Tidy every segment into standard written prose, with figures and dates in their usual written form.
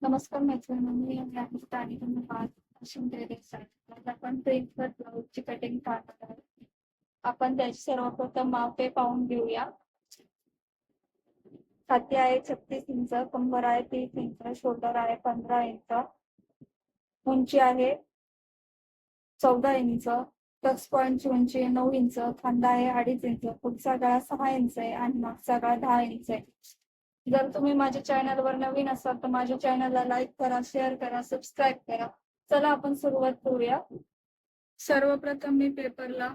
नमस्कार मैत्रिणींनो, मी अमृता आणि तुम्ही पाहत शिंदे देसाई. आज आपण प्रिंटवर ब्लाऊजची कटिंग पाहणार आहोत. आपण त्याची सर्वप्रथम मापे पाहून घेऊया. छाती आहे 36 इंच, कंबर आहे 30 इंच, शोल्डर आहे 15 इंच, उंची आहे 14 इंच, टक्स पॉईंटची उंची 9 इंच, खांदा आहे 2.5 इंच, पुढचा गळा 6 इंच आहे आणि मागचा गळा 10 इंच आहे. जर तुम्ही माझ्या चॅनलवर नवीन असाल तर माझ्या चॅनलला लाईक करा, शेअर करा, सबस्क्राईब करा. चला आपण सुरुवात करूया. सर्वप्रथम मी पेपरला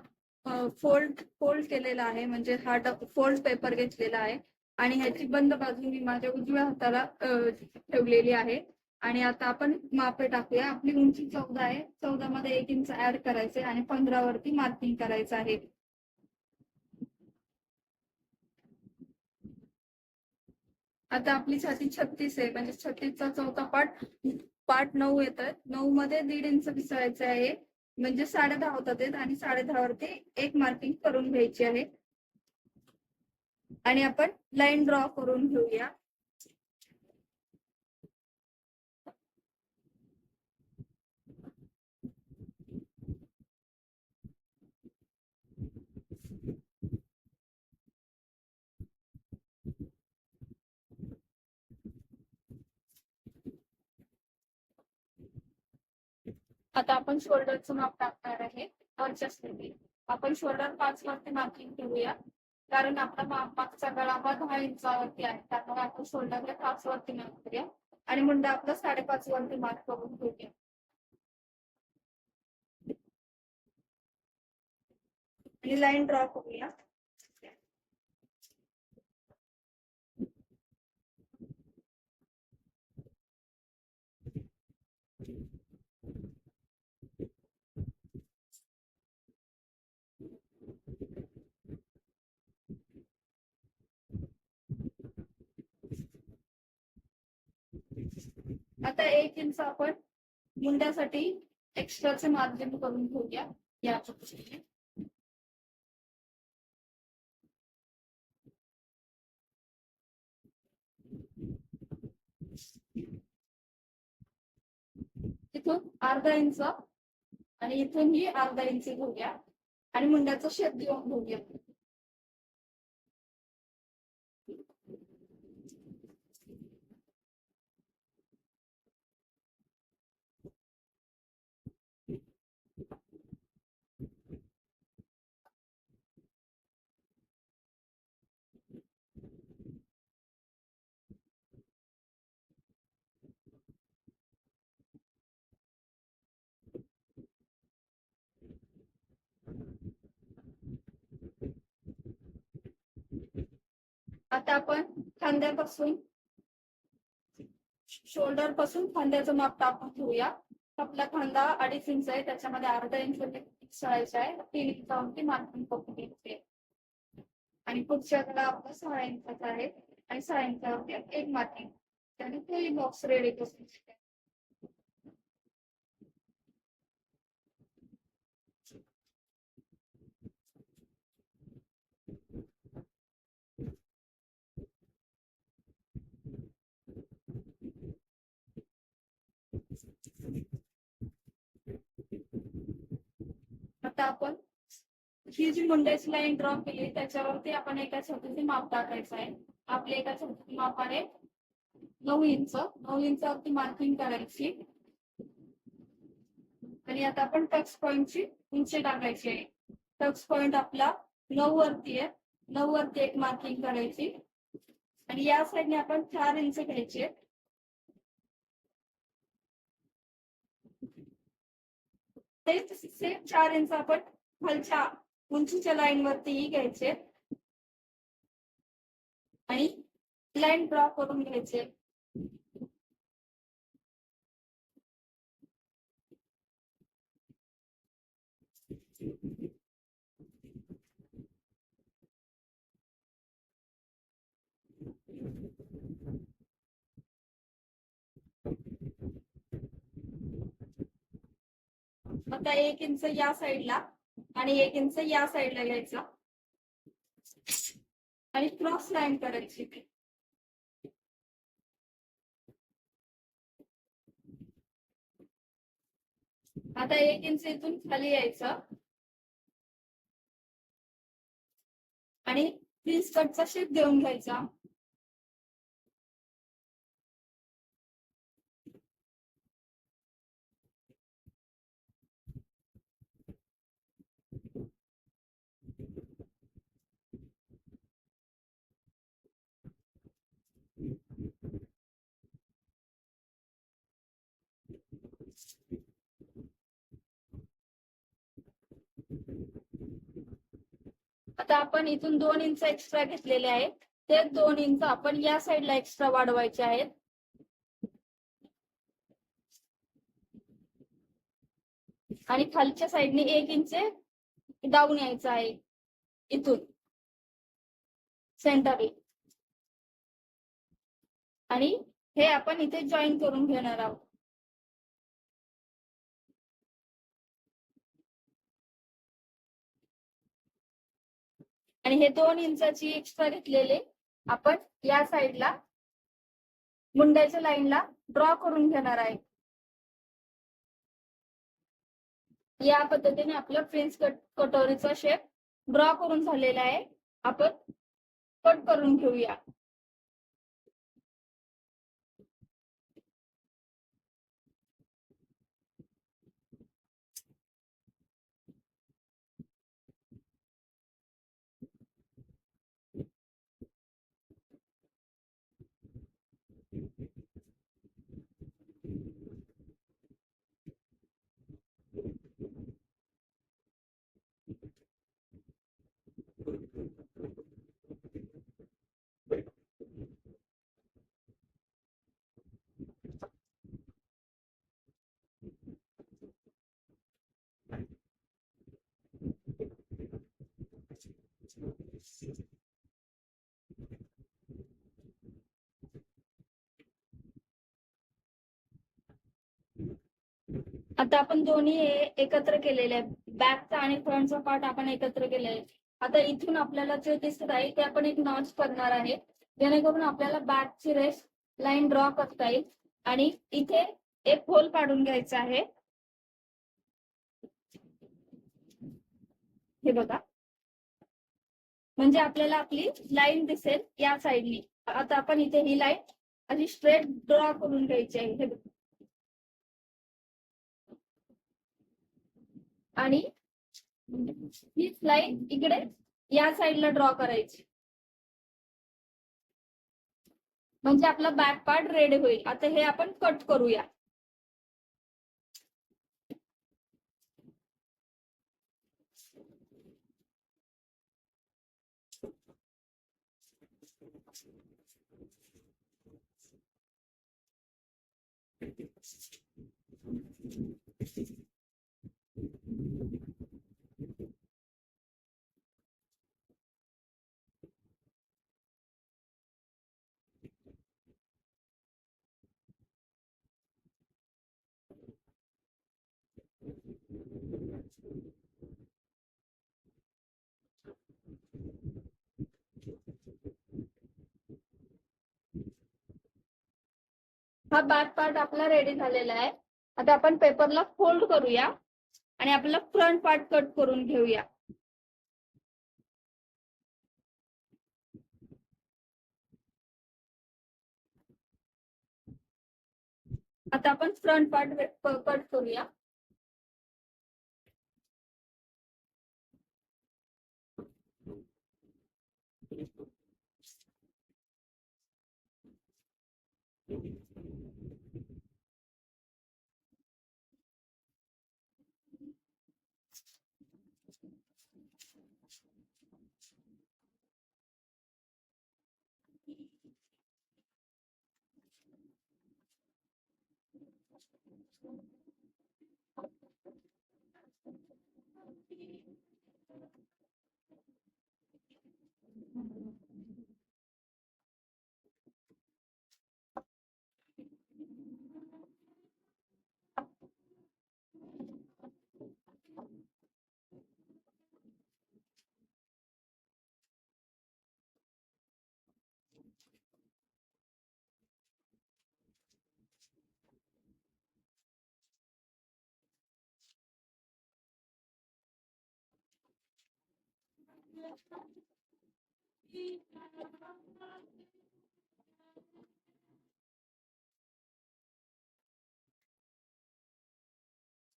फोल्ड फोल्ड केलेला आहे, म्हणजे हा फोल्ड पेपर घेतलेला आहे आणि ह्याची बंद बाजू मी माझ्या उजव्या हाताला ठेवलेली आहे. आणि आता आपण मापे टाकूया. आपली उंची 14 आहे, 14 मध्ये 1 इंच ऍड करायचे आणि 15 वरती मार्किंग करायचं आहे. आता आपली छाती 36 आहे, म्हणजे 36चा चौथा पार्ट पार्ट 9 येत आहे. 9 मध्ये 1.5 इंच पिसवायचे आहे, म्हणजे 10.5 होतात आहेत आणि 10.5 वरती एक मार्किंग करून घ्यायची आहे. आणि आपण लाईन ड्रॉ करून घेऊया. आता आपण शोल्डरचं माप टाकणार आहे. वरच्या स्थितीत आपण शोल्डर 5 वरती मार्किंग करूया, कारण आपला मागचा गळा हा 10 इंचावरती आहे, त्यामुळे आपण शोल्डरला 5 वरती मार्क करूया आणि मुंडा आपला 5.5 वरती मार्क करून घेऊया. आणि लाईन ड्रॉ करूया. आता 1 इंच आपण मुंड्यासाठी एक्स्ट्राचे मार्जिन करून घेऊया या पद्धतीने. इथून अर्धा इंच आणि इथून ही अर्धा इंच घेऊया आणि मुंड्याचा शेप देऊन घेऊया. आता आपण खांद्यापासून शोल्डर पासून खांद्याचं माप टाकून घेऊया. आपला खांदा 2.5 इंच आहे, त्याच्यामध्ये अर्धा इंच पिसवायचा आहे, 3 इंचावरती मार्किंग करून घ्यायचे आणि पुढच्या गळा आपला 6 इंचाचा आहे आणि 6 इंचावरती एक मार्किंग त्याने फुल बॉक्स रेडी करून घ्यायचे. आता आपण ही जी मुंड्याची लाईन ड्रॉ केली त्याच्यावरती आपण एका छातीचे माप टाकायचं आहे. आपल्या एका छातीचे माप आहे 9 इंच. 9 इंचावरती मार्किंग करायची आणि आता आपण टक्स पॉईंटची उंची टाकायची आहे. टक्स पॉईंट आपला 9 वरती आहे, 9 वरती एक मार्किंग करायची आणि या साईडने आपण 4 इंच घ्यायचे. तेच सेम 4 इंच आपण खालच्या उंचीच्या लाईन वरतीही घ्यायचे आणि लाईन ड्रॉ करून घ्यायचे. आता 1 इंच या साईडला आणि 1 इंच या साईडला घ्यायचा आणि क्रॉस लाईन करायची. आता 1 इंच इथून खाली यायचं आणि प्रिन्स कटचा शेप देऊन घ्यायचा. आता आपण इथून 2 इंच एक्स्ट्रा घेतलेले आहेत, ते 2 इंच आपण या साईडला एक्स्ट्रा वाढवायचे आहेत. आणि खालच्या साईडने 1 इंच डाऊन यायचं आहे इथून सेंटरला. आणि हे आपण इथे जॉईन करून घेणार आहोत. आणि हे 2 इंचाची एक्स्ट्रा घेतलेले आपण या साईडला मुंड्याच्या लाईनला ड्रॉ करून घेणार आहे. या पद्धतीने आपलं प्रिन्स कटोरीचा शेप ड्रॉ करून झालेला आहे. आपण कट करून घेऊया. आता आपण दोन्ही एकत्र केलेले आहेत. बॅकचा आणि फ्रंटचा पार्ट आपण एकत्र केलेला आहे. आता इथून आपल्याला जे दिसत आहे ते आपण एक नॉच करणार आहे, जेणेकरून आपल्याला बॅकची रेस लाईन ड्रॉ करता येईल. आणि इथे एक होल काढून घ्यायचा आहे. हे बघा, म्हणजे आपल्याला आपली लाईन दिसेल या साईडनी. आता आपण इथे ही लाईन अशी स्ट्रेट ड्रॉ करून घ्यायची आहे. हे बघा, आणि ही लाईन इकडे या साईडला ड्रॉ करायची, म्हणजे आपला बॅक पार्ट रेडी होईल. आता हे आपण कट करूया. हा बॅक पार्ट आपला रेडी झालेला आहे. आता आपण पेपरला फोल्ड करूया आणि आपला फ्रंट पार्ट कट करून घेऊया. आता आपण फ्रंट पार्ट कट करूया.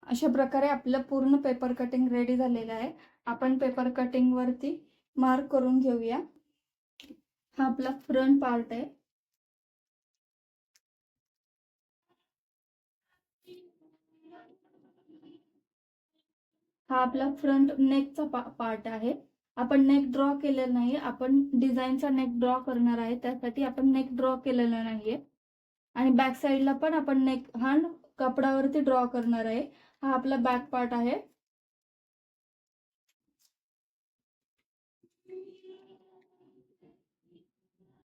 अशा प्रकारे आपलं पूर्ण पेपर कटिंग रेडी झालेलं आहे. आपण पेपर कटिंग वरती मार्क करून घेऊया. हा आपला फ्रंट पार्ट आहे. हा आपला फ्रंट नेकचा पार्ट आहे. आपण नेक ड्रॉ केलेला नाही, आपण डिझाईनचा नेक ड्रॉ करणार आहे, त्यासाठी आपण नेक ड्रॉ केलेला नाहीये. आणि बॅक साईडला पण आपण नेक हा कपडावरती ड्रॉ करणार आहे. हा आपला बॅक पार्ट आहे.